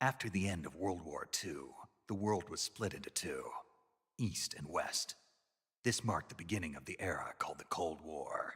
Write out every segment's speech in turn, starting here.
After the end of World War II, the world was split into two, East and West. This marked the beginning of the era called the Cold War.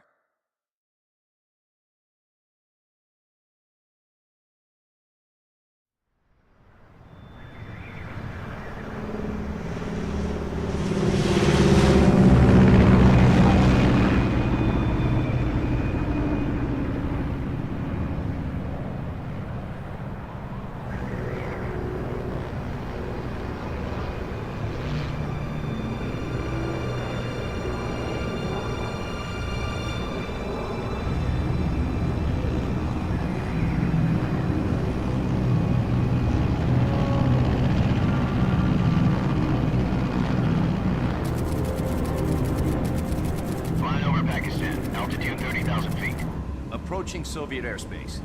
Approaching Soviet airspace.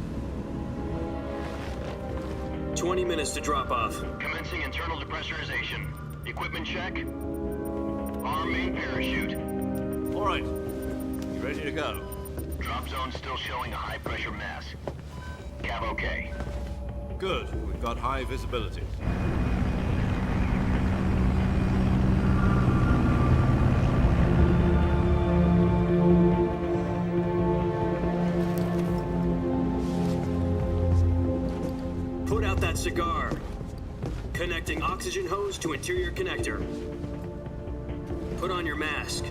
20 minutes to drop off. Commencing internal depressurization. Equipment check. Arm main parachute. All right. You ready to go? Drop zone still showing a high pressure mass. Cav okay. Good. We've got high visibility. Put out that cigar. Connecting oxygen hose to interior connector. Put on your mask.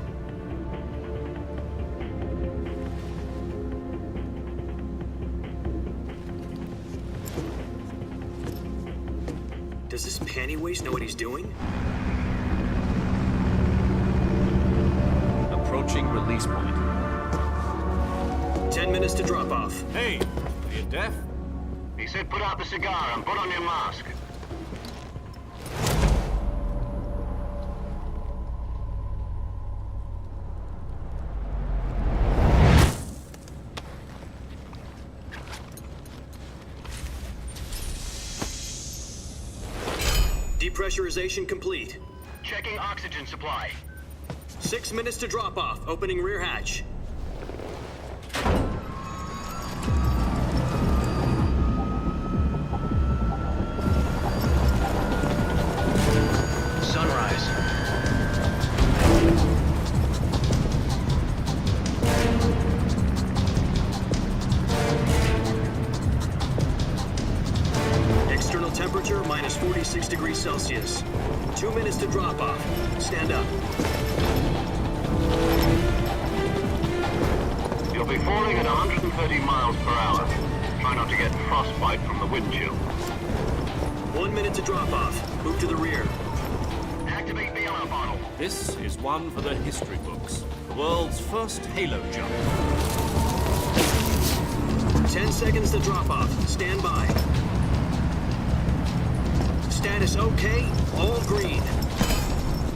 Does this panty waste know what he's doing? Approaching release point. 10 minutes to drop off. Hey, are you deaf? He said put out the cigar and put on your mask. Depressurization complete. Checking oxygen supply. 6 minutes to drop off. Opening rear hatch. Sunrise. External temperature minus 46 degrees Celsius. 2 minutes to drop off. Stand up. You'll be falling at 130 miles per hour. Try not to get frostbite from the wind chill. 1 minute to drop off. Move to the rear. Activate the alarm bottle. This is one for the history books. The world's first halo jump. 10 seconds to drop off. Stand by. Status okay. All green.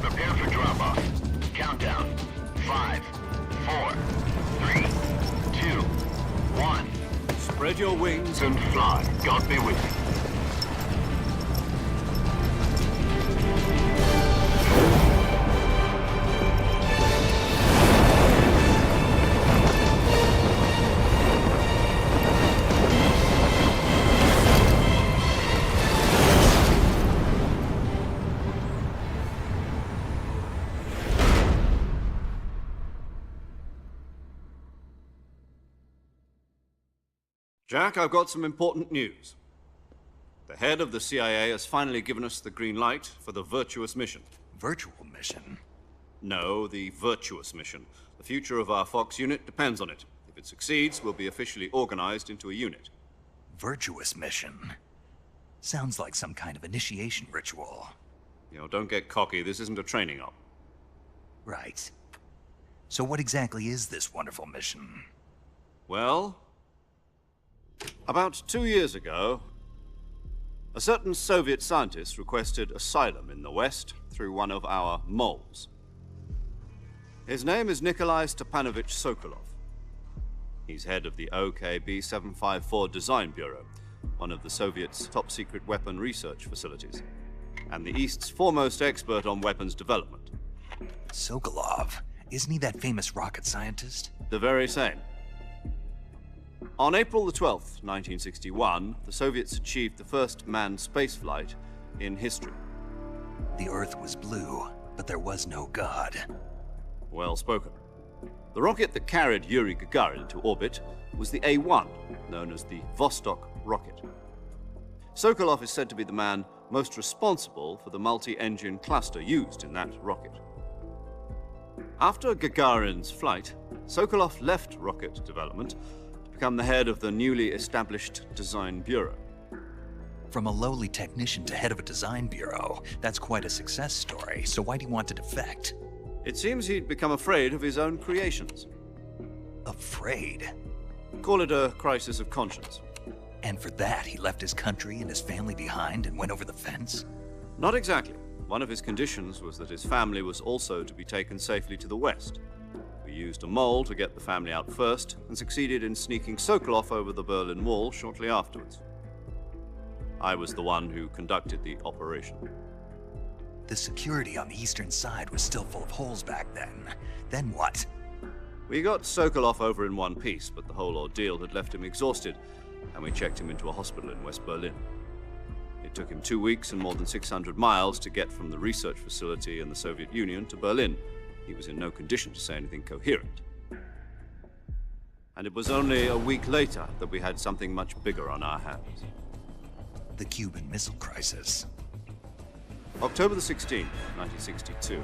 Prepare for drop-off. Countdown. 5, 4, 3, 2, 1. Spread your wings And fly. God be with you. Jack, I've got some important news. The head of the CIA has finally given us the green light for the Virtuous mission. Virtual mission? No, the Virtuous mission. The future of our Fox unit depends on it. If it succeeds, we'll be officially organized into a unit. Virtuous mission? Sounds like some kind of initiation ritual. You know, don't get cocky. This isn't a training op. Right. So what exactly is this wonderful mission? Well, about 2 years ago, a certain Soviet scientist requested asylum in the West through one of our moles. His name is Nikolai Stepanovich Sokolov. He's head of the OKB 754 Design Bureau, one of the Soviets' top-secret weapon research facilities, and the East's foremost expert on weapons development. Sokolov? Isn't he that famous rocket scientist? The very same. On April the 12th, 1961, the Soviets achieved the first manned spaceflight in history. The Earth was blue, but there was no God. Well spoken. The rocket that carried Yuri Gagarin into orbit was the A-1, known as the Vostok rocket. Sokolov is said to be the man most responsible for the multi-engine cluster used in that rocket. After Gagarin's flight, Sokolov left rocket development to become the head of the newly established Design Bureau. From a lowly technician to head of a design bureau, that's quite a success story, so why'd he want to defect? It seems he'd become afraid of his own creations. Afraid? Call it a crisis of conscience. And for that, he left his country and his family behind and went over the fence? Not exactly. One of his conditions was that his family was also to be taken safely to the West. We used a mole to get the family out first and succeeded in sneaking Sokolov over the Berlin Wall shortly afterwards. I was the one who conducted the operation. The security on the eastern side was still full of holes back then. Then what? We got Sokolov over in one piece, but the whole ordeal had left him exhausted, and we checked him into a hospital in West Berlin. It took him 2 weeks and more than 600 miles to get from the research facility in the Soviet Union to Berlin. He was in no condition to say anything coherent. And it was only a week later that we had something much bigger on our hands. The Cuban Missile Crisis. October the 16th, 1962,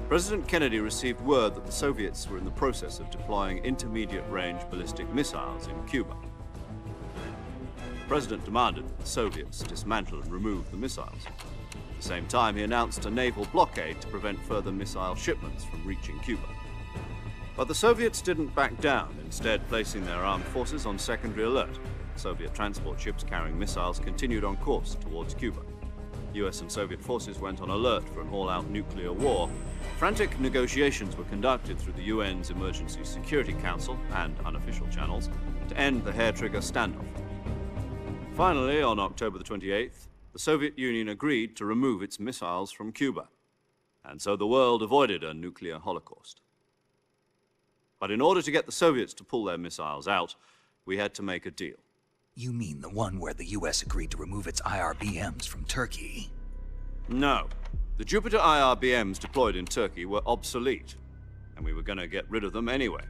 President Kennedy received word that the Soviets were in the process of deploying intermediate-range ballistic missiles in Cuba. The President demanded that the Soviets dismantle and remove the missiles. At the same time, he announced a naval blockade to prevent further missile shipments from reaching Cuba. But the Soviets didn't back down, instead placing their armed forces on secondary alert. Soviet transport ships carrying missiles continued on course towards Cuba. US and Soviet forces went on alert for an all-out nuclear war. Frantic negotiations were conducted through the UN's Emergency Security Council and unofficial channels to end the hair-trigger standoff. Finally, on October the 28th, the Soviet Union agreed to remove its missiles from Cuba, and so the world avoided a nuclear holocaust. But in order to get the Soviets to pull their missiles out, we had to make a deal. You mean the one where the US agreed to remove its IRBMs from Turkey? No. The Jupiter IRBMs deployed in Turkey were obsolete, and we were going to get rid of them anyway.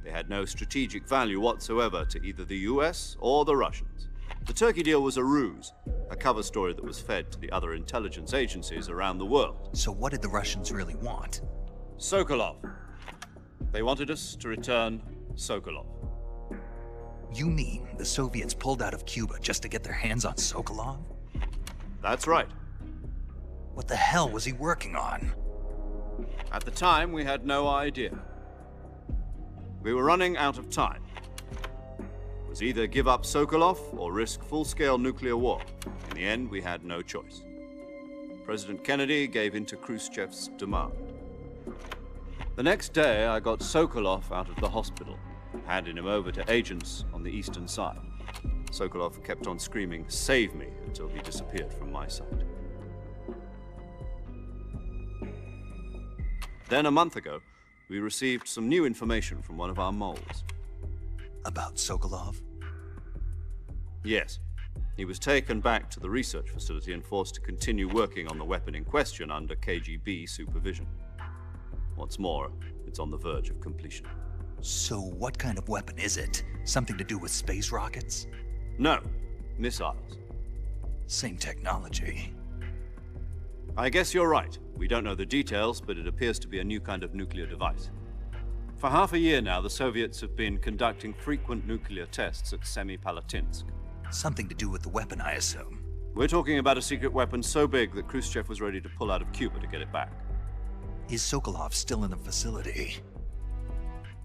They had no strategic value whatsoever to either the US or the Russians. The Turkey deal was a ruse, a cover story that was fed to the other intelligence agencies around the world. So what did the Russians really want? Sokolov. They wanted us to return Sokolov. You mean the Soviets pulled out of Cuba just to get their hands on Sokolov? That's right. What the hell was he working on? At the time, we had no idea. We were running out of time. It was either give up Sokolov or risk full-scale nuclear war. In the end, we had no choice. President Kennedy gave in to Khrushchev's demand. The next day, I got Sokolov out of the hospital, handing him over to agents on the eastern side. Sokolov kept on screaming, "Save me," until he disappeared from my sight. Then, a month ago, we received some new information from one of our moles. About Sokolov? Yes. He was taken back to the research facility and forced to continue working on the weapon in question under KGB supervision. What's more, it's on the verge of completion. So what kind of weapon is it? Something to do with space rockets? No, missiles. Same technology. I guess you're right. We don't know the details, but it appears to be a new kind of nuclear device. For half a year now, the Soviets have been conducting frequent nuclear tests at Semipalatinsk. Something to do with the weapon, I assume. We're talking about a secret weapon so big that Khrushchev was ready to pull out of Cuba to get it back. Is Sokolov still in the facility?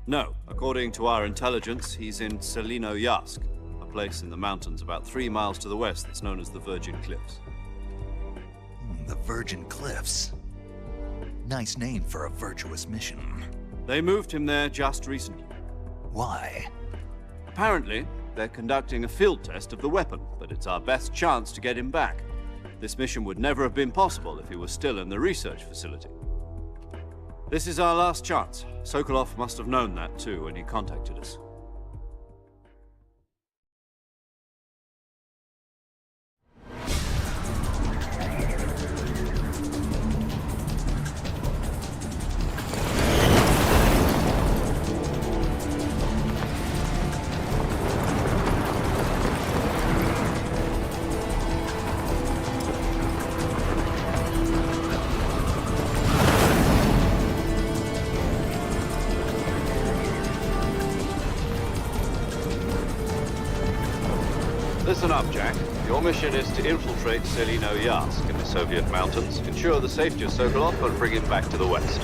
No. According to our intelligence, he's in Selinoyarsk, a place in the mountains about 3 miles to the west that's known as the Virgin Cliffs. The Virgin Cliffs. Nice name for a virtuous mission. They moved him there just recently. Why? Apparently, they're conducting a field test of the weapon, but it's our best chance to get him back. This mission would never have been possible if he was still in the research facility. This is our last chance. Sokolov must have known that too when he contacted us. Listen up, Jack. Your mission is to infiltrate Selinoyarsk in the Soviet mountains, ensure the safety of Sokolov, and bring him back to the west.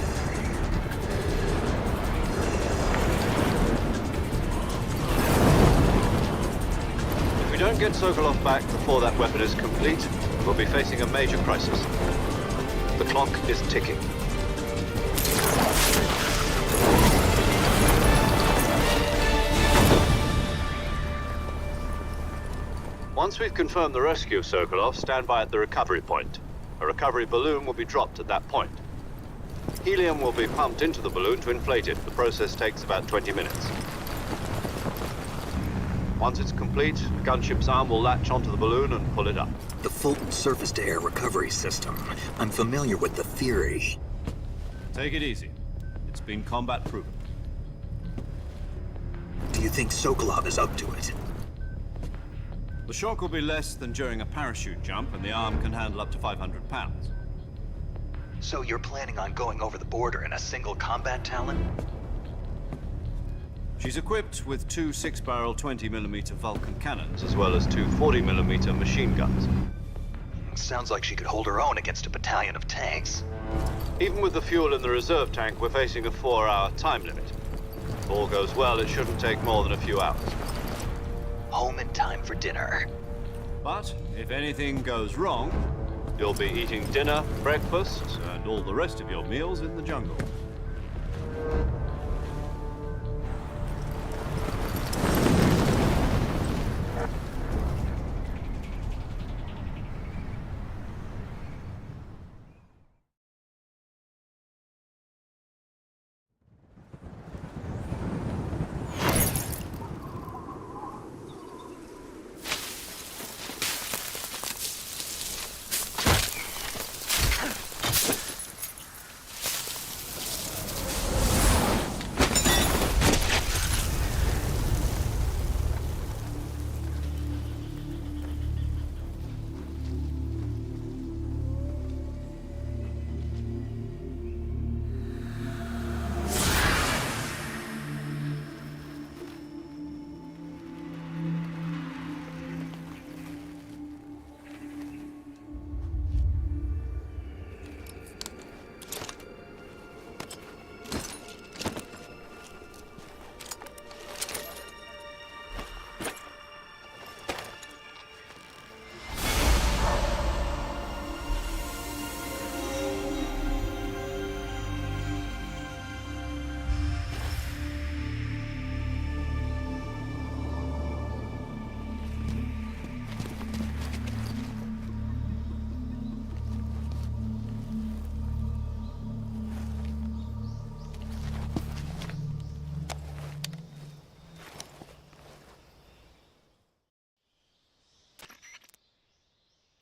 If we don't get Sokolov back before that weapon is complete, we'll be facing a major crisis. The clock is ticking. Once we've confirmed the rescue of Sokolov, stand by at the recovery point. A recovery balloon will be dropped at that point. Helium will be pumped into the balloon to inflate it. The process takes about 20 minutes. Once it's complete, the gunship's arm will latch onto the balloon and pull it up. The Fulton surface-to-air recovery system. I'm familiar with the theory. Take it easy. It's been combat-proven. Do you think Sokolov is up to it? The shock will be less than during a parachute jump, and the arm can handle up to 500 pounds. So you're planning on going over the border in a single combat Talon? She's equipped with two 6-barrel 20mm Vulcan cannons, as well as two 40mm machine guns. Sounds like she could hold her own against a battalion of tanks. Even with the fuel in the reserve tank, we're facing a 4-hour time limit. If all goes well, it shouldn't take more than a few hours. Home in time for dinner. But if anything goes wrong, you'll be eating dinner, breakfast, and all the rest of your meals in the jungle.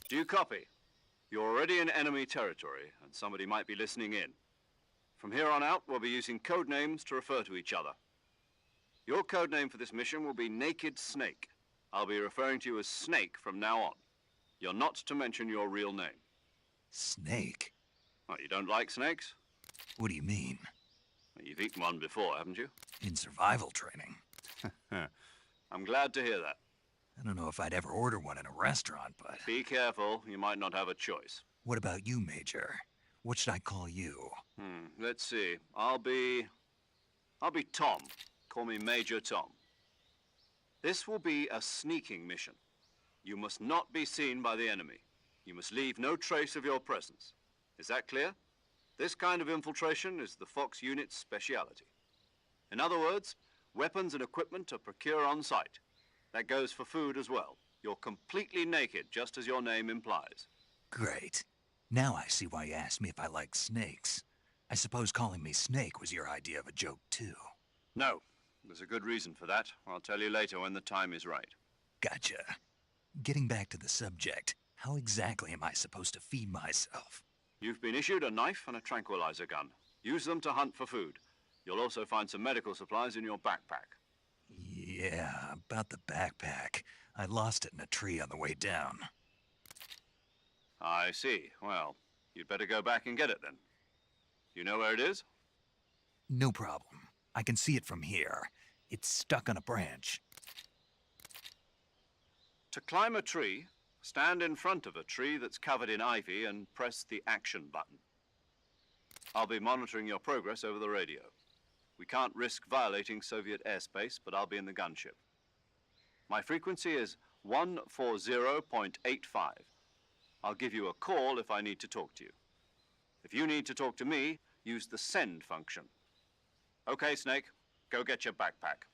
Do you copy? You're already in enemy territory, and somebody might be listening in. From here on out, we'll be using code names to refer to each other. Your code name for this mission will be Naked Snake. I'll be referring to you as Snake from now on. You're not to mention your real name. Snake? Oh, you don't like snakes? What do you mean? Well, you've eaten one before, haven't you? In survival training. I'm glad to hear that. I don't know if I'd ever order one in a restaurant, but... Be careful, you might not have a choice. What about you, Major? What should I call you? Let's see. I'll be Tom. Call me Major Tom. This will be a sneaking mission. You must not be seen by the enemy. You must leave no trace of your presence. Is that clear? This kind of infiltration is the Fox unit's speciality. In other words, weapons and equipment are procured on site. That goes for food as well. You're completely naked, just as your name implies. Great. Now I see why you asked me if I like snakes. I suppose calling me Snake was your idea of a joke, too. No. There's a good reason for that. I'll tell you later when the time is right. Gotcha. Getting back to the subject, how exactly am I supposed to feed myself? You've been issued a knife and a tranquilizer gun. Use them to hunt for food. You'll also find some medical supplies in your backpack. Yeah, about the backpack. I lost it in a tree on the way down. I see. Well, you'd better go back and get it then. You know where it is? No problem. I can see it from here. It's stuck on a branch. To climb a tree, stand in front of a tree that's covered in ivy and press the action button. I'll be monitoring your progress over the radio. We can't risk violating Soviet airspace, but I'll be in the gunship. My frequency is 140.85. I'll give you a call if I need to talk to you. If you need to talk to me, use the send function. Okay, Snake, go get your backpack.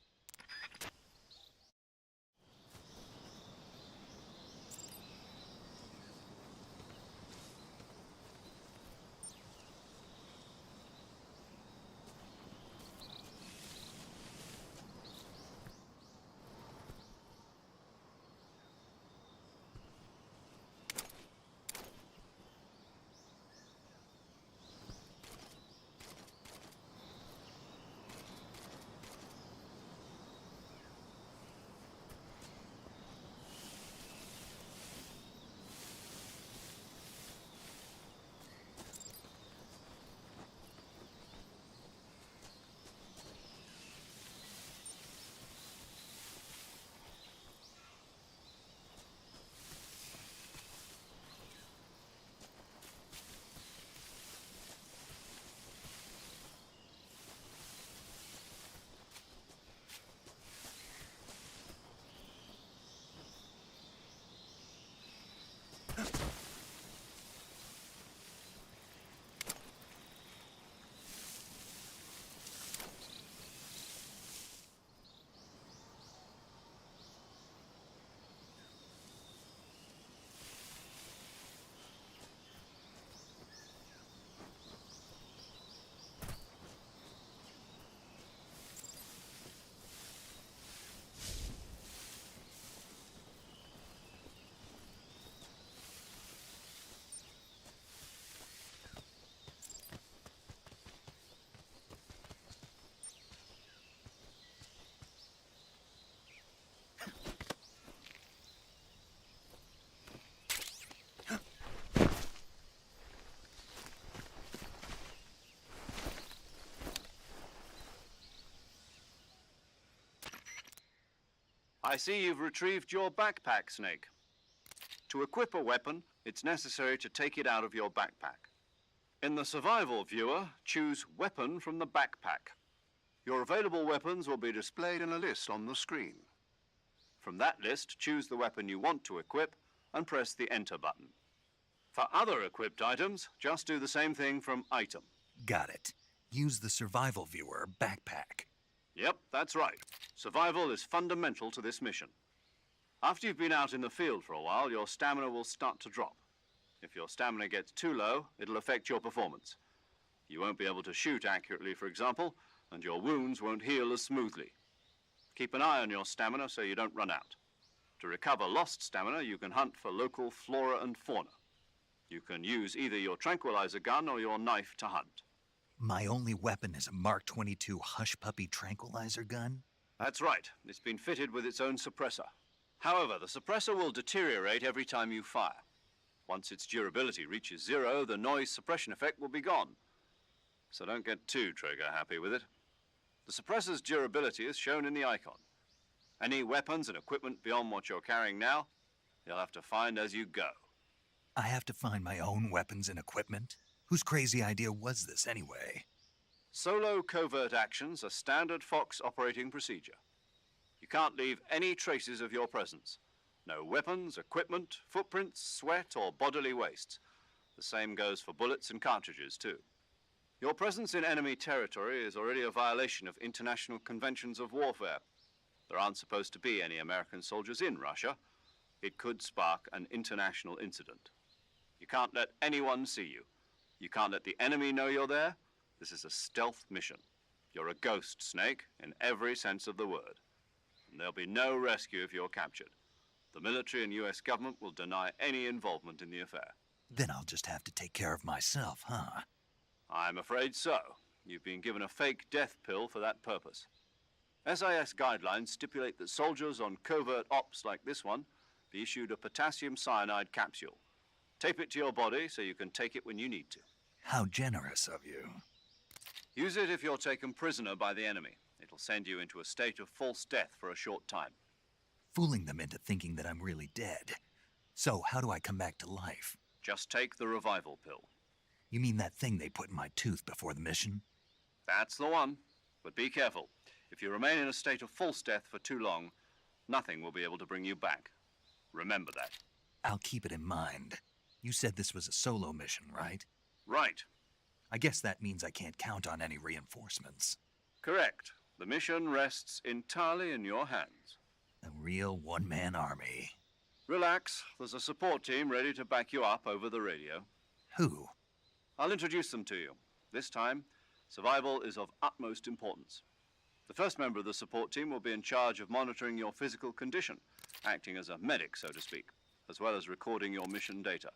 I see you've retrieved your backpack, Snake. To equip a weapon, it's necessary to take it out of your backpack. In the survival viewer, choose Weapon from the backpack. Your available weapons will be displayed in a list on the screen. From that list, choose the weapon you want to equip and press the Enter button. For other equipped items, just do the same thing from Item. Got it. Use the survival viewer backpack. Yep, that's right. Survival is fundamental to this mission. After you've been out in the field for a while, your stamina will start to drop. If your stamina gets too low, it'll affect your performance. You won't be able to shoot accurately, for example, and your wounds won't heal as smoothly. Keep an eye on your stamina so you don't run out. To recover lost stamina, you can hunt for local flora and fauna. You can use either your tranquilizer gun or your knife to hunt. My only weapon is a Mark 22 Hush Puppy tranquilizer gun? That's right. It's been fitted with its own suppressor. However, the suppressor will deteriorate every time you fire. Once its durability reaches 0, the noise suppression effect will be gone. So don't get too trigger happy with it. The suppressor's durability is shown in the icon. Any weapons and equipment beyond what you're carrying now, you'll have to find as you go. I have to find my own weapons and equipment? Whose crazy idea was this anyway? Solo covert actions are standard Fox operating procedure. You can't leave any traces of your presence. No weapons, equipment, footprints, sweat, or bodily wastes. The same goes for bullets and cartridges, too. Your presence in enemy territory is already a violation of international conventions of warfare. There aren't supposed to be any American soldiers in Russia. It could spark an international incident. You can't let anyone see you. You can't let the enemy know you're there. This is a stealth mission. You're a ghost, Snake, in every sense of the word. And there'll be no rescue if you're captured. The military and US government will deny any involvement in the affair. Then I'll just have to take care of myself, huh? I'm afraid so. You've been given a fake death pill for that purpose. SIS guidelines stipulate that soldiers on covert ops like this one be issued a potassium cyanide capsule. Tape it to your body so you can take it when you need to. How generous of you. Use it if you're taken prisoner by the enemy. It'll send you into a state of false death for a short time. Fooling them into thinking that I'm really dead. So how do I come back to life? Just take the revival pill. You mean that thing they put in my tooth before the mission? That's the one. But be careful. If you remain in a state of false death for too long, nothing will be able to bring you back. Remember that. I'll keep it in mind. You said this was a solo mission, right? Right. I guess that means I can't count on any reinforcements. Correct. The mission rests entirely in your hands. A real one-man army. Relax. There's a support team ready to back you up over the radio. Who? I'll introduce them to you. This time, survival is of utmost importance. The first member of the support team will be in charge of monitoring your physical condition, acting as a medic, so to speak, as well as recording your mission data.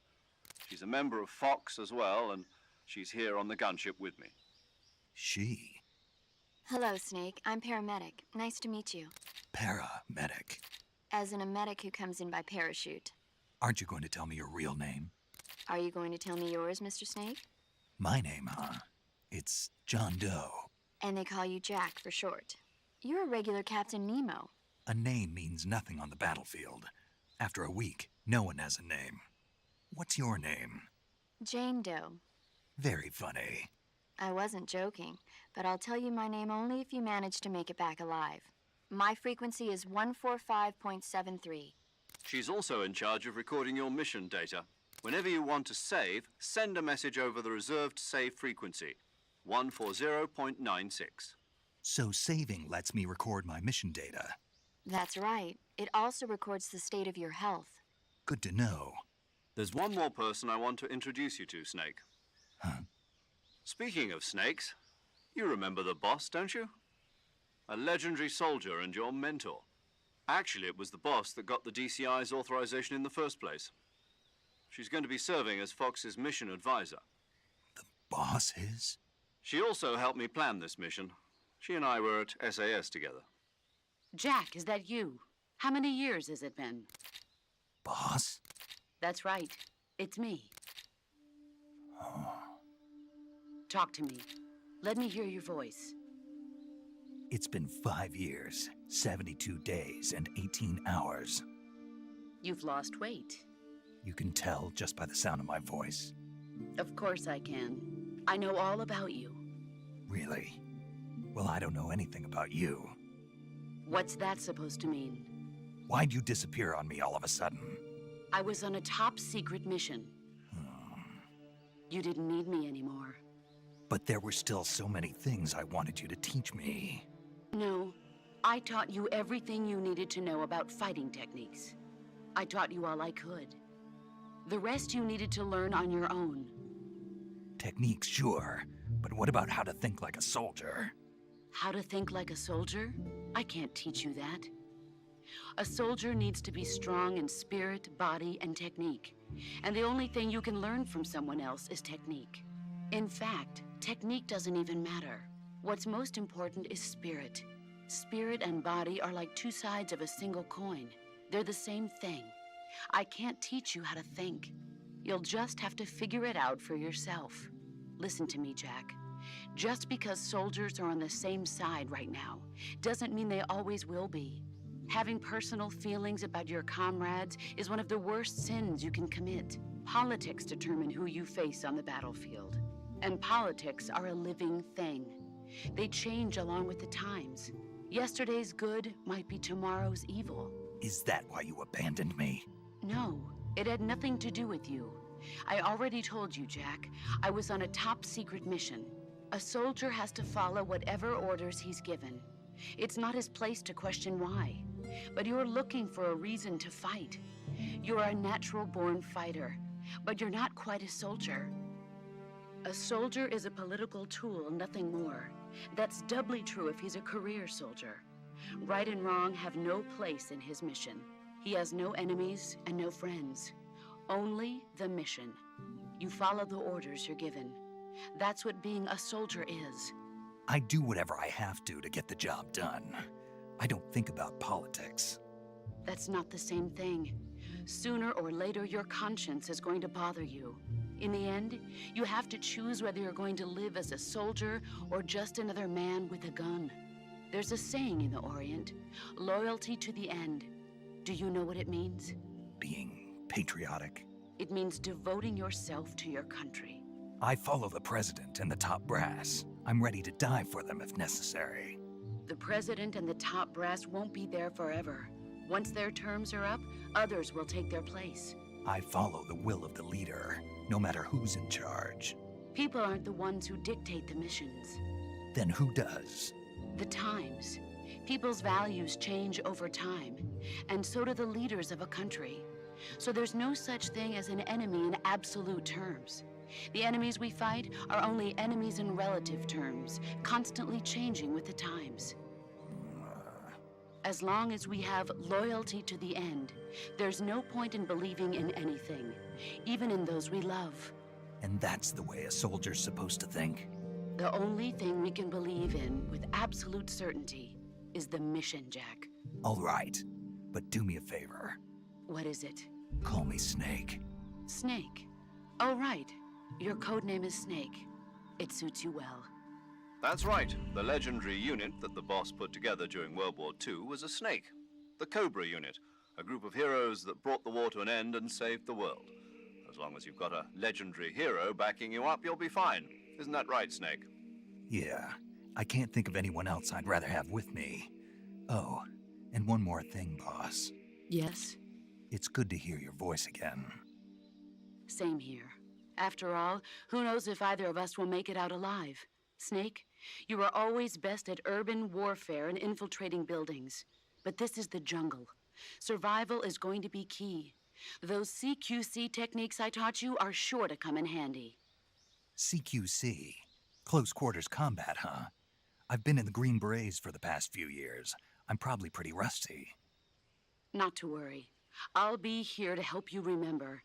She's a member of Fox as well, and she's here on the gunship with me. She? Hello, Snake. I'm paramedic. Nice to meet you. Paramedic. As in a medic who comes in by parachute. Aren't you going to tell me your real name? Are you going to tell me yours, Mr. Snake? My name, huh? It's John Doe. And they call you Jack for short. You're a regular Captain Nemo. A name means nothing on the battlefield. After a week, no one has a name. What's your name? Jane Doe. Very funny. I wasn't joking, but I'll tell you my name only if you manage to make it back alive. My frequency is 145.73. She's also in charge of recording your mission data. Whenever you want to save, send a message over the reserved save frequency, 140.96. So saving lets me record my mission data. That's right. It also records the state of your health. Good to know. There's one more person I want to introduce you to, Snake. Huh? Speaking of snakes, you remember the boss, don't you? A legendary soldier and your mentor. Actually, it was the boss that got the DCI's authorization in the first place. She's going to be serving as Fox's mission advisor. The boss is? She also helped me plan this mission. She and I were at SAS together. Jack, is that you? How many years has it been? Boss? That's right. It's me. Oh. Talk to me. Let me hear your voice. It's been 5 years, 72 days, and 18 hours. You've lost weight. You can tell just by the sound of my voice. Of course I can. I know all about you. Really? Well, I don't know anything about you. What's that supposed to mean? Why'd you disappear on me all of a sudden? I was on a top secret mission. You didn't need me anymore. But there were still so many things I wanted you to teach me. No, I taught you everything you needed to know about fighting techniques. I taught you all I could. The rest you needed to learn on your own. Techniques, sure. But what about how to think like a soldier? How to think like a soldier? I can't teach you that. A soldier needs to be strong in spirit, body, and technique. And the only thing you can learn from someone else is technique. In fact, technique doesn't even matter. What's most important is spirit. Spirit and body are like two sides of a single coin. They're the same thing. I can't teach you how to think. You'll just have to figure it out for yourself. Listen to me, Jack. Just because soldiers are on the same side right now doesn't mean they always will be. Having personal feelings about your comrades is one of the worst sins you can commit. Politics determine who you face on the battlefield. And politics are a living thing. They change along with the times. Yesterday's good might be tomorrow's evil. Is that why you abandoned me? No, it had nothing to do with you. I already told you, Jack. I was on a top secret mission. A soldier has to follow whatever orders he's given. It's not his place to question why. But you're looking for a reason to fight. You're a natural-born fighter, but you're not quite a soldier. A soldier is a political tool, nothing more. That's doubly true if he's a career soldier. Right and wrong have no place in his mission. He has no enemies and no friends. Only the mission. You follow the orders you're given. That's what being a soldier is. I do whatever I have to get the job done. I don't think about politics. That's not the same thing. Sooner or later, your conscience is going to bother you. In the end, you have to choose whether you're going to live as a soldier or just another man with a gun. There's a saying in the Orient, loyalty to the end. Do you know what it means? Being patriotic. It means devoting yourself to your country. I follow the president and the top brass. I'm ready to die for them if necessary. The president and the top brass won't be there forever. Once their terms are up, others will take their place. I follow the will of the leader, no matter who's in charge. People aren't the ones who dictate the missions. Then who does? The times. People's values change over time, and so do the leaders of a country. So there's no such thing as an enemy in absolute terms. The enemies we fight are only enemies in relative terms, constantly changing with the times. As long as we have loyalty to the end, there's no point in believing in anything, even in those we love. And that's the way a soldier's supposed to think? The only thing we can believe in with absolute certainty is the mission, Jack. All right, but do me a favor. What is it? Call me Snake. Snake. Oh, right. Your codename is Snake. It suits you well. That's right. The legendary unit that the boss put together during World War II was a snake. The Cobra unit, a group of heroes that brought the war to an end and saved the world. As long as you've got a legendary hero backing you up, you'll be fine. Isn't that right, Snake? Yeah, I can't think of anyone else I'd rather have with me. Oh, and one more thing, boss. Yes? It's good to hear your voice again. Same here. After all, who knows if either of us will make it out alive? Snake, you are always best at urban warfare and infiltrating buildings. But this is the jungle. Survival is going to be key. Those CQC techniques I taught you are sure to come in handy. CQC? Close quarters combat, huh? I've been in the Green Berets for the past few years. I'm probably pretty rusty. Not to worry. I'll be here to help you remember.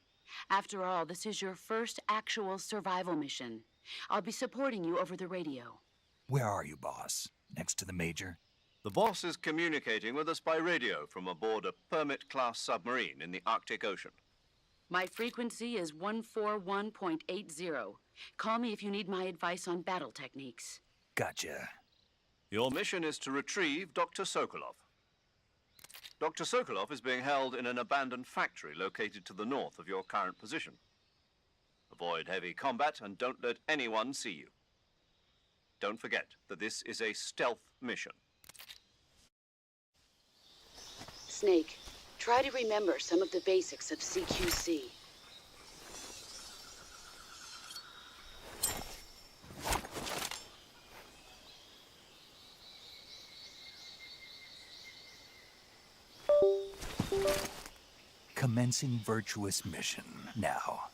After all, this is your first actual survival mission. I'll be supporting you over the radio. Where are you, boss? Next to the Major? The boss is communicating with us by radio from aboard a Permit-class submarine in the Arctic Ocean. My frequency is 141.80. Call me if you need my advice on battle techniques. Gotcha. Your mission is to retrieve Dr. Sokolov. Dr. Sokolov is being held in an abandoned factory located to the north of your current position. Avoid heavy combat and don't let anyone see you. Don't forget that this is a stealth mission. Snake, try to remember some of the basics of CQC. Commencing virtuous mission now.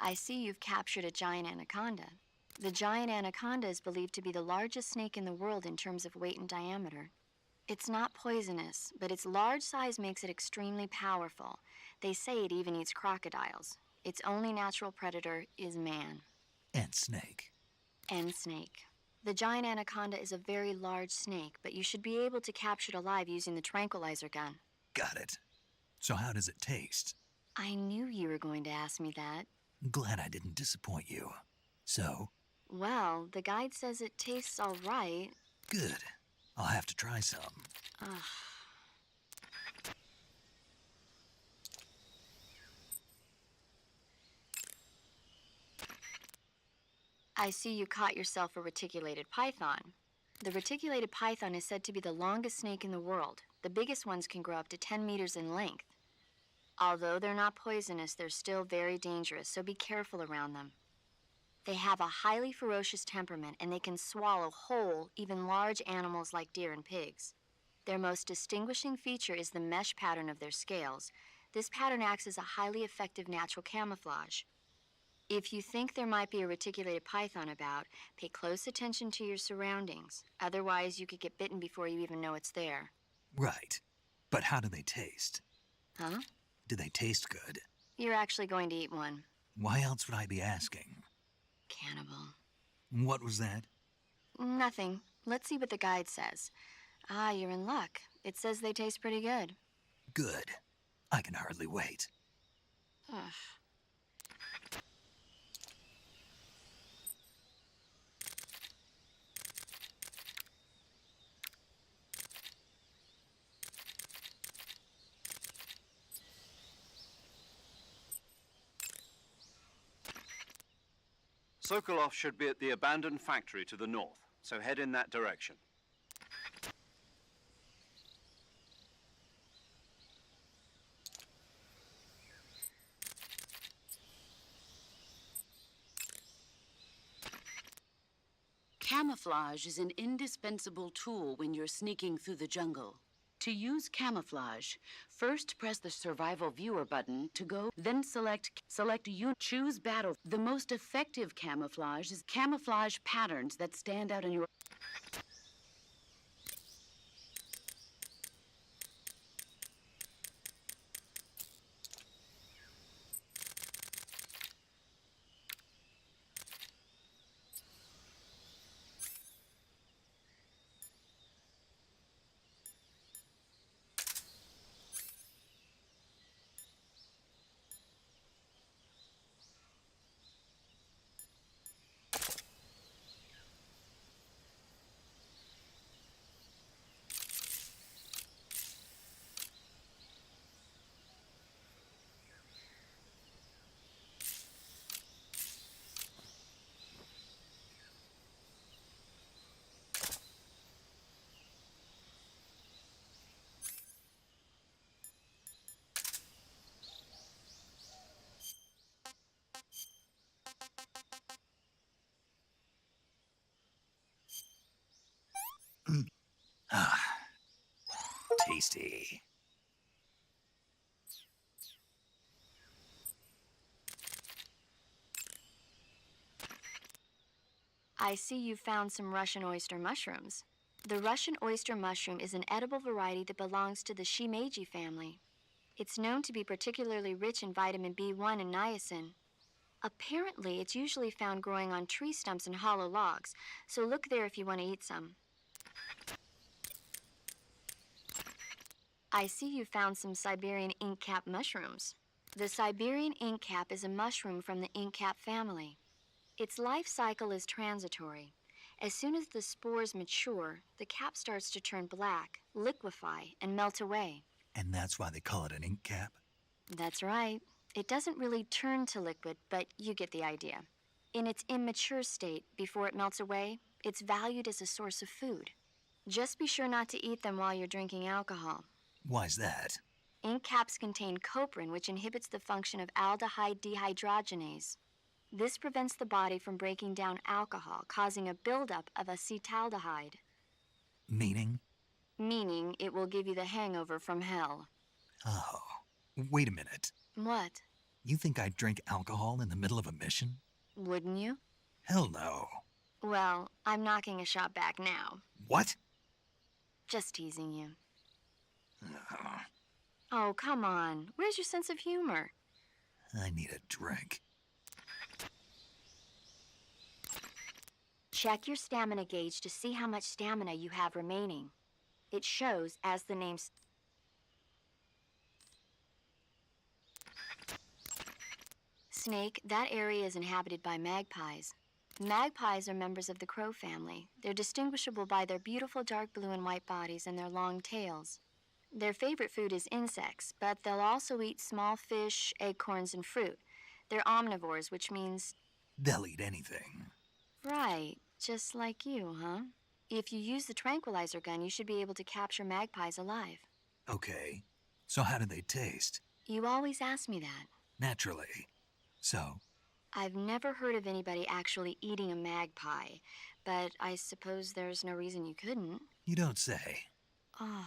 I see you've captured a giant anaconda. The giant anaconda is believed to be the largest snake in the world in terms of weight and diameter. It's not poisonous, but its large size makes it extremely powerful. They say it even eats crocodiles. Its only natural predator is man. And snake. And snake. The giant anaconda is a very large snake, but you should be able to capture it alive using the tranquilizer gun. Got it. So how does it taste? I knew you were going to ask me that. Glad I didn't disappoint you. So? Well, the guide says it tastes all right. Good. I'll have to try some. Ugh. I see you caught yourself a reticulated python. The reticulated python is said to be the longest snake in the world. The biggest ones can grow up to 10 meters in length. Although they're not poisonous, they're still very dangerous, so be careful around them. They have a highly ferocious temperament, and they can swallow whole, even large animals like deer and pigs. Their most distinguishing feature is the mesh pattern of their scales. This pattern acts as a highly effective natural camouflage. If you think there might be a reticulated python about, pay close attention to your surroundings. Otherwise, you could get bitten before you even know it's there. Right. But how do they taste? Huh? Do they taste good? You're actually going to eat one. Why else would I be asking? Cannibal. What was that? Nothing. Let's see what the guide says. Ah, you're in luck. It says they taste pretty good. Good. I can hardly wait. Ugh. Sokolov should be at the abandoned factory to the north, so head in that direction. Camouflage is an indispensable tool when you're sneaking through the jungle. To use camouflage, first press the survival viewer button to go, then select choose battle. The most effective camouflage is camouflage patterns that stand out in your Tasty. I see you found some Russian oyster mushrooms. The Russian oyster mushroom is an edible variety that belongs to the shimeji family. It's known to be particularly rich in vitamin B1 and niacin. Apparently, it's usually found growing on tree stumps and hollow logs, so look there if you want to eat some. I see you found some Siberian inkcap mushrooms. The Siberian inkcap is a mushroom from the inkcap family. Its life cycle is transitory. As soon as the spores mature, the cap starts to turn black, liquefy, and melt away. And that's why they call it an ink cap? That's right. It doesn't really turn to liquid, but you get the idea. In its immature state, before it melts away, it's valued as a source of food. Just be sure not to eat them while you're drinking alcohol. Why's that? Ink caps contain coprin, which inhibits the function of aldehyde dehydrogenase. This prevents the body from breaking down alcohol, causing a buildup of acetaldehyde. Meaning? Meaning it will give you the hangover from hell. Oh, wait a minute. What? You think I'd drink alcohol in the middle of a mission? Wouldn't you? Hell no. Well, I'm knocking a shot back now. What? Just teasing you. Oh, come on. Where's your sense of humor? I need a drink. Check your stamina gauge to see how much stamina you have remaining. It shows as the name... Snake, that area is inhabited by magpies. Magpies are members of the crow family. They're distinguishable by their beautiful dark blue and white bodies and their long tails. Their favorite food is insects, but they'll also eat small fish, acorns, and fruit. They're omnivores, which means... They'll eat anything. Right, just like you, huh? If you use the tranquilizer gun, you should be able to capture magpies alive. Okay. So how do they taste? You always ask me that. Naturally. So? I've never heard of anybody actually eating a magpie, but I suppose there's no reason you couldn't. You don't say. Oh.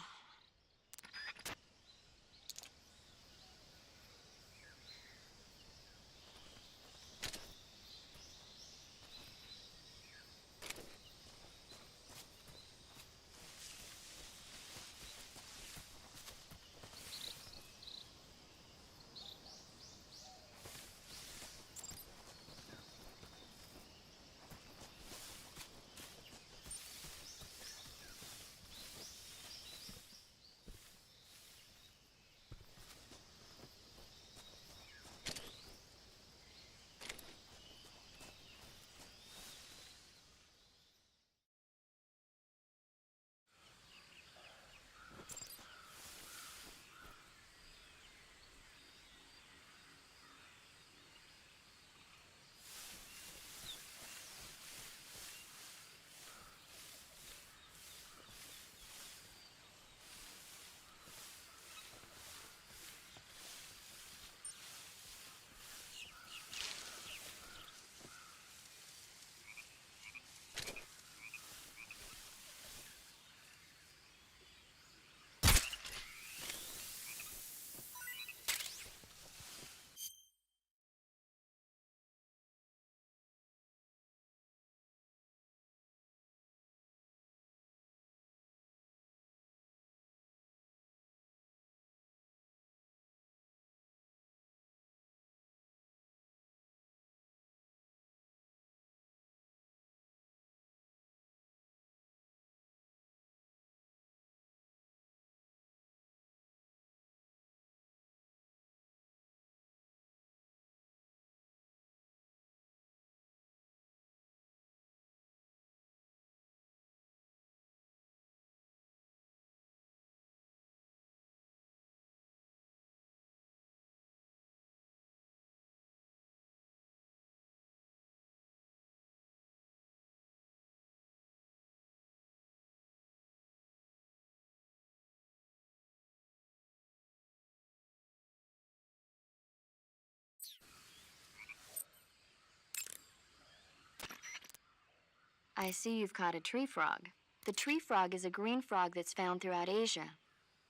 I see you've caught a tree frog. The tree frog is a green frog that's found throughout Asia.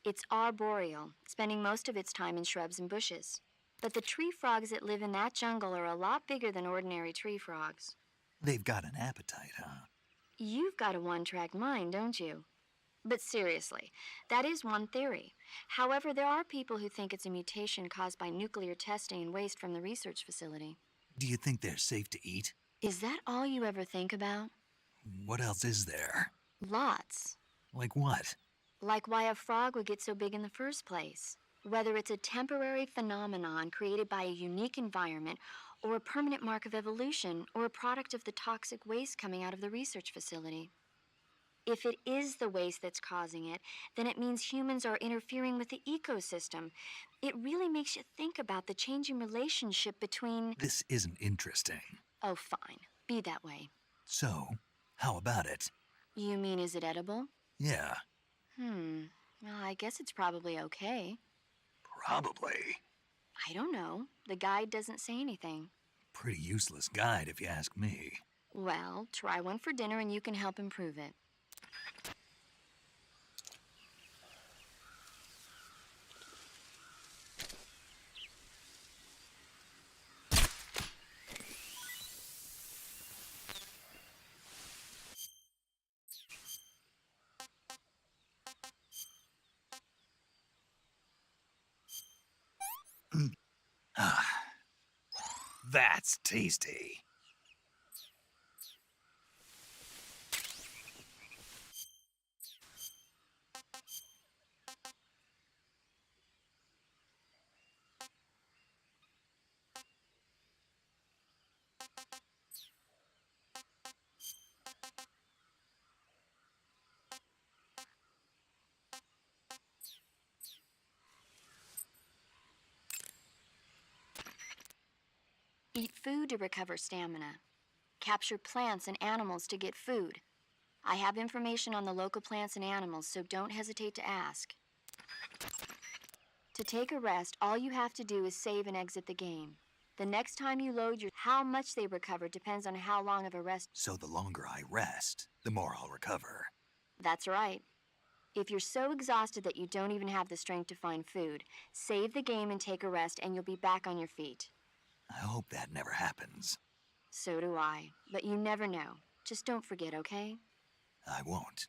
It's arboreal, spending most of its time in shrubs and bushes. But the tree frogs that live in that jungle are a lot bigger than ordinary tree frogs. They've got an appetite, huh? You've got a one-track mind, don't you? But seriously, that is one theory. However, there are people who think it's a mutation caused by nuclear testing and waste from the research facility. Do you think they're safe to eat? Is that all you ever think about? What else is there? Lots. Like what? Like why a frog would get so big in the first place. Whether it's a temporary phenomenon created by a unique environment, or a permanent mark of evolution, or a product of the toxic waste coming out of the research facility. If it is the waste that's causing it, then it means humans are interfering with the ecosystem. It really makes you think about the changing relationship between... This isn't interesting. Oh, fine. Be that way. So, how about it? You mean, is it edible? Yeah. Well, I guess it's probably okay. Probably. I don't know. The guide doesn't say anything. Pretty useless guide, if you ask me. Well, try one for dinner and you can help improve it. That's tasty. Eat food to recover stamina. Capture plants and animals to get food. I have information on the local plants and animals, so don't hesitate to ask. To take a rest, all you have to do is save and exit the game. The next time you load how much they recover depends on how long of a rest. So the longer I rest, the more I'll recover. That's right. If you're so exhausted that you don't even have the strength to find food, save the game and take a rest and you'll be back on your feet. I hope that never happens. So do I. But you never know. Just don't forget, okay? I won't.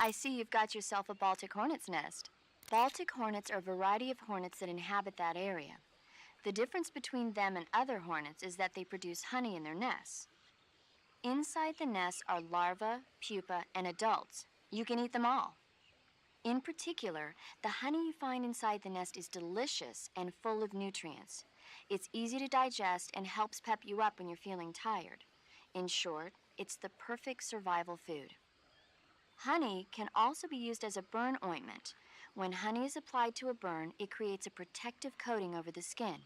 I see you've got yourself a Baltic hornet's nest. Baltic hornets are a variety of hornets that inhabit that area. The difference between them and other hornets is that they produce honey in their nests. Inside the nests are larvae, pupa, and adults. You can eat them all. In particular, the honey you find inside the nest is delicious and full of nutrients. It's easy to digest and helps pep you up when you're feeling tired. In short, it's the perfect survival food. Honey can also be used as a burn ointment. When honey is applied to a burn, it creates a protective coating over the skin.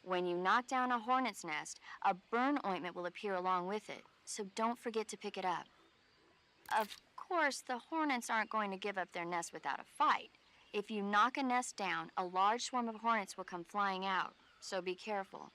When you knock down a hornet's nest, a burn ointment will appear along with it, so don't forget to pick it up. Of course, the hornets aren't going to give up their nest without a fight. If you knock a nest down, a large swarm of hornets will come flying out, so be careful.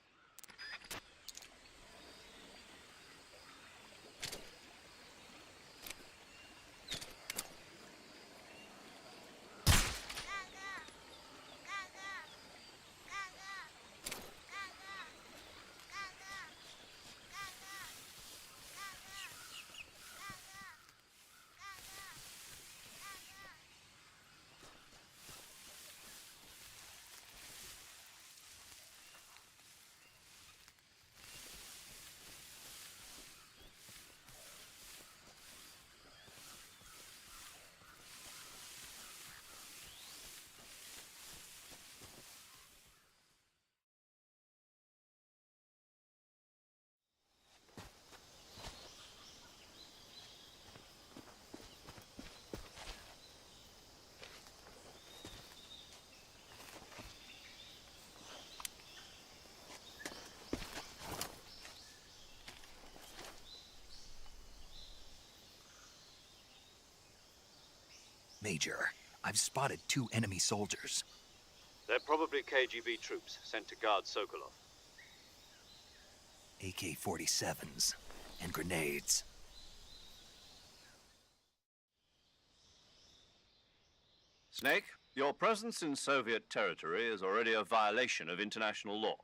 Major, I've spotted 2 enemy soldiers. They're probably KGB troops sent to guard Sokolov. AK-47s and grenades. Snake, your presence in Soviet territory is already a violation of international law.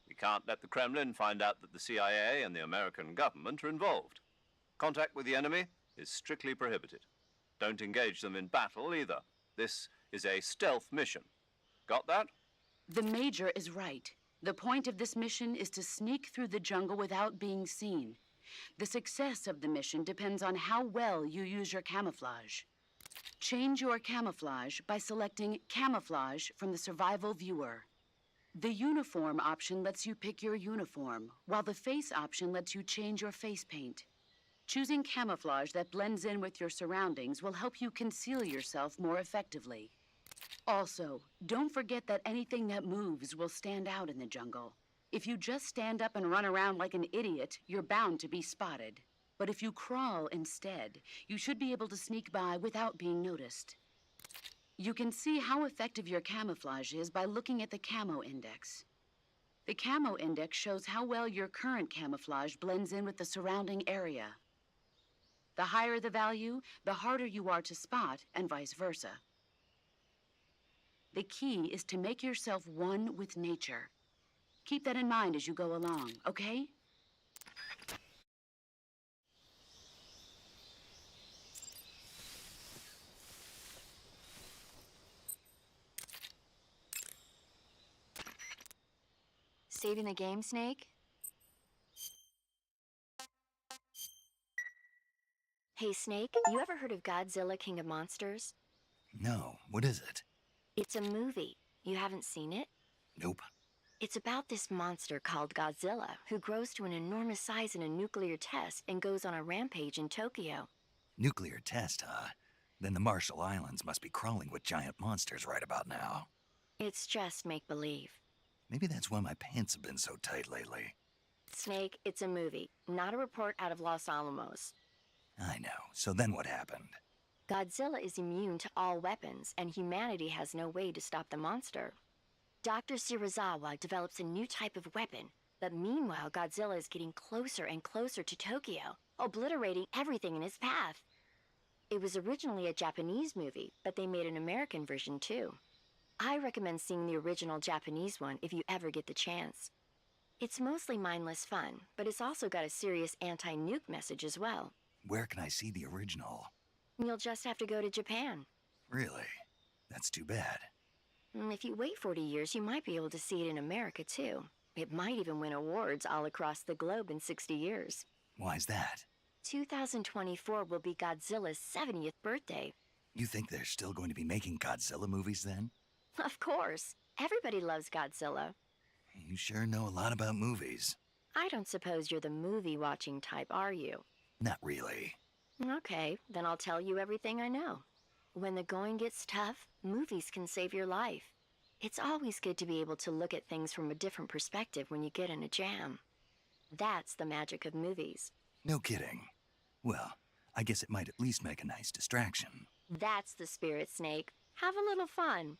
We can't let the Kremlin find out that the CIA and the American government are involved. Contact with the enemy is strictly prohibited. Don't engage them in battle either. This is a stealth mission. Got that? The Major is right. The point of this mission is to sneak through the jungle without being seen. The success of the mission depends on how well you use your camouflage. Change your camouflage by selecting Camouflage from the Survival Viewer. The Uniform option lets you pick your uniform, while the Face option lets you change your face paint. Choosing camouflage that blends in with your surroundings will help you conceal yourself more effectively. Also, don't forget that anything that moves will stand out in the jungle. If you just stand up and run around like an idiot, you're bound to be spotted. But if you crawl instead, you should be able to sneak by without being noticed. You can see how effective your camouflage is by looking at the Camo Index. The Camo Index shows how well your current camouflage blends in with the surrounding area. The higher the value, the harder you are to spot, and vice versa. The key is to make yourself one with nature. Keep that in mind as you go along, okay? Saving the game, Snake? Hey, Snake, you ever heard of Godzilla King of Monsters? No, what is it? It's a movie. You haven't seen it? Nope. It's about this monster called Godzilla, who grows to an enormous size in a nuclear test and goes on a rampage in Tokyo. Nuclear test, huh? Then the Marshall Islands must be crawling with giant monsters right about now. It's just make-believe. Maybe that's why my pants have been so tight lately. Snake, it's a movie, not a report out of Los Alamos. I know. So then what happened? Godzilla is immune to all weapons, and humanity has no way to stop the monster. Dr. Shirazawa develops a new type of weapon, but meanwhile Godzilla is getting closer and closer to Tokyo, obliterating everything in his path. It was originally a Japanese movie, but they made an American version too. I recommend seeing the original Japanese one if you ever get the chance. It's mostly mindless fun, but it's also got a serious anti-nuke message as well. Where can I see the original? You'll just have to go to Japan. Really? That's too bad. If you wait 40 years, you might be able to see it in America too. It might even win awards all across the globe in 60 years. Why's that? 2024 will be Godzilla's 70th birthday. You think they're still going to be making Godzilla movies then? Of course. Everybody loves Godzilla. You sure know a lot about movies. I don't suppose you're the movie-watching type, are you? Not really. Okay, then I'll tell you everything I know. When the going gets tough, movies can save your life. It's always good to be able to look at things from a different perspective when you get in a jam. That's the magic of movies. No kidding. Well, I guess it might at least make a nice distraction. That's the spirit, Snake. Have a little fun.